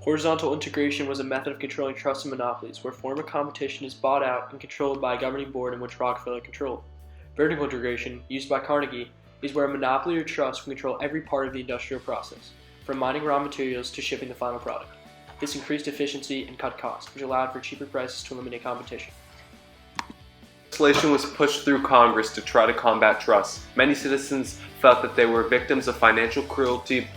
Horizontal integration was a method of controlling trusts and monopolies, where former competition is bought out and controlled by a governing board in which Rockefeller controlled. Vertical integration, used by Carnegie, is where a monopoly or trust can control every part of the industrial process, from mining raw materials to shipping the final product. This increased efficiency and cut costs, which allowed for cheaper prices to eliminate competition. Legislation was pushed through Congress to try to combat trusts. Many citizens felt that they were victims of financial cruelty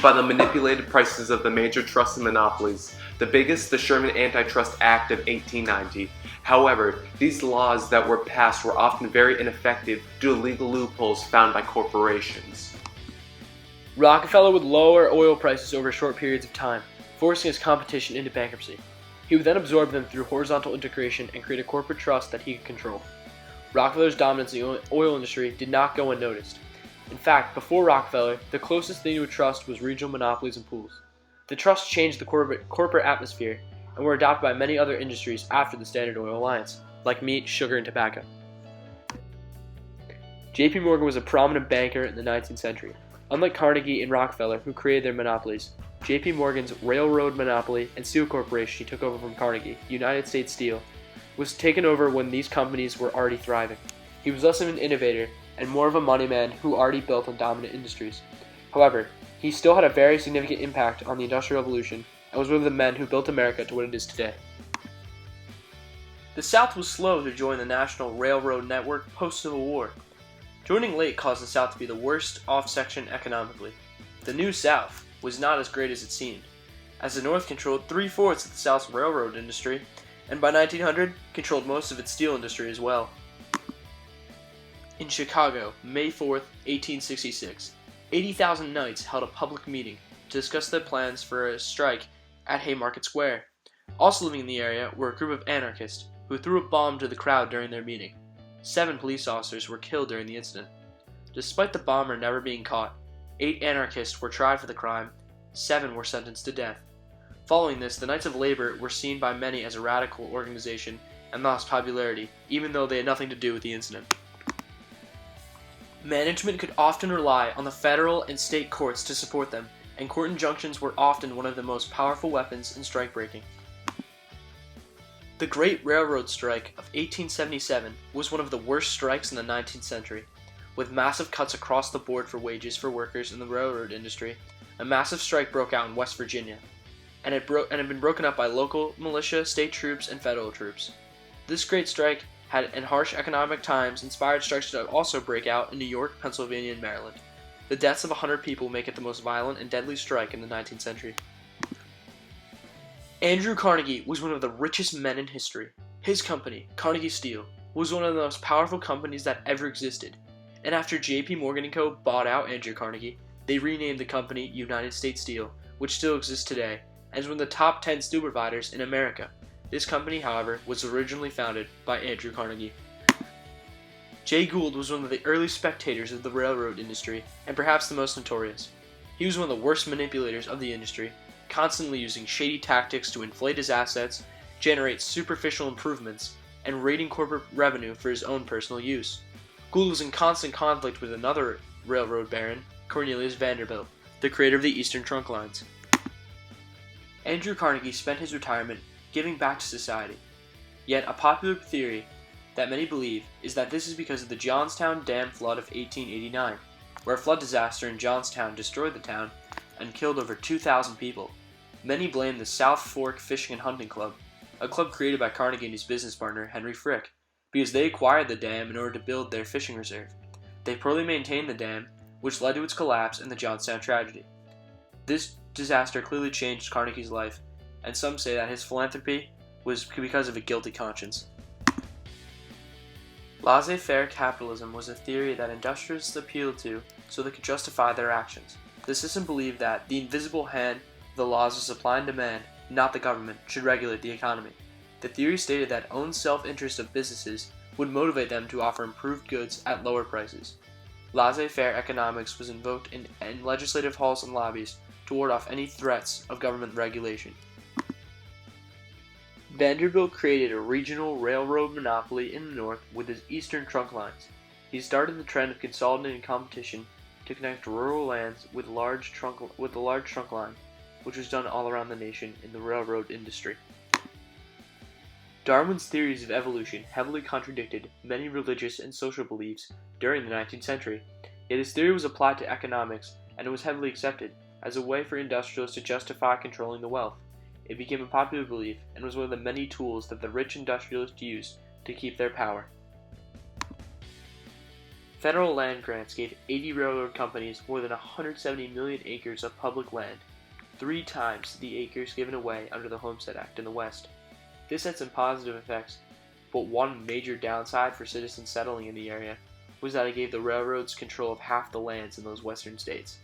by the manipulated prices of the major trusts and monopolies. The biggest, the Sherman Antitrust Act of 1890. However, these laws that were passed were often very ineffective due to legal loopholes found by corporations. Rockefeller would lower oil prices over short periods of time, forcing his competition into bankruptcy. He would then absorb them through horizontal integration and create a corporate trust that he could control. Rockefeller's dominance in the oil industry did not go unnoticed. In fact, before Rockefeller, the closest thing to a trust was regional monopolies and pools. The trusts changed the corporate atmosphere and were adopted by many other industries after the Standard Oil Alliance, like meat, sugar, and tobacco. J.P. Morgan was a prominent banker in the 19th century. Unlike Carnegie and Rockefeller, who created their monopolies, J.P. Morgan's railroad monopoly and steel corporation he took over from Carnegie, United States Steel, was taken over when these companies were already thriving. He was less of an innovator and more of a money man who already built on dominant industries. However, he still had a very significant impact on the Industrial Revolution and was one of the men who built America to what it is today. The South was slow to join the National Railroad Network post-Civil War. Joining late caused the South to be the worst off section economically. The New South was not as great as it seemed, as the North controlled 3/4 of the South's railroad industry, and by 1900 controlled most of its steel industry as well. In Chicago, May 4, 1866, 80,000 Knights held a public meeting to discuss their plans for a strike at Haymarket Square. Also living in the area were a group of anarchists who threw a bomb to the crowd during their meeting. 7 police officers were killed during the incident. Despite the bomber never being caught, 8 anarchists were tried for the crime, 7 were sentenced to death. Following this, the Knights of Labor were seen by many as a radical organization and lost popularity, even though they had nothing to do with the incident. Management could often rely on the federal and state courts to support them, and court injunctions were often one of the most powerful weapons in strike-breaking. The Great Railroad Strike of 1877 was one of the worst strikes in the 19th century. With massive cuts across the board for wages for workers in the railroad industry, a massive strike broke out in West Virginia, and had been broken up by local militia, state troops, and federal troops. This great strike had, in harsh economic times, inspired strikes to also break out in New York, Pennsylvania, and Maryland. The deaths of 100 people make it the most violent and deadly strike in the 19th century. Andrew Carnegie was one of the richest men in history. His company, Carnegie Steel, was one of the most powerful companies that ever existed. And after J.P. Morgan & Co. bought out Andrew Carnegie, they renamed the company United States Steel, which still exists today, and is one of the top 10 steel providers in America. This company, however, was originally founded by Andrew Carnegie. Jay Gould was one of the early spectators of the railroad industry, and perhaps the most notorious. He was one of the worst manipulators of the industry, constantly using shady tactics to inflate his assets, generate superficial improvements, and raiding corporate revenue for his own personal use. Gould was in constant conflict with another railroad baron, Cornelius Vanderbilt, the creator of the Eastern Trunk Lines. Andrew Carnegie spent his retirement giving back to society. Yet a popular theory that many believe is that this is because of the Johnstown Dam flood of 1889, where a flood disaster in Johnstown destroyed the town and killed over 2,000 people. Many blame the South Fork Fishing and Hunting Club, a club created by Carnegie and his business partner Henry Frick, because they acquired the dam in order to build their fishing reserve. They poorly maintained the dam, which led to its collapse and the Johnstown tragedy. This disaster clearly changed Carnegie's life, and some say that his philanthropy was because of a guilty conscience. Laissez-faire capitalism was a theory that industrialists appealed to so they could justify their actions. The system believed that the invisible hand of the laws of supply and demand, not the government, should regulate the economy. The theory stated that own self-interest of businesses would motivate them to offer improved goods at lower prices. Laissez-faire economics was invoked in legislative halls and lobbies to ward off any threats of government regulation. Vanderbilt created a regional railroad monopoly in the north with his Eastern Trunk Lines. He started the trend of consolidating competition to connect rural lands with the large trunk line. which was done all around the nation in the railroad industry. Darwin's theories of evolution heavily contradicted many religious and social beliefs during the 19th century, yet his theory was applied to economics and it was heavily accepted as a way for industrialists to justify controlling the wealth. It became a popular belief and was one of the many tools that the rich industrialists used to keep their power. Federal land grants gave 80 railroad companies more than 170 million acres of public land, 3 times the acres given away under the Homestead Act in the West. This had some positive effects, but one major downside for citizens settling in the area was that it gave the railroads control of half the lands in those western states.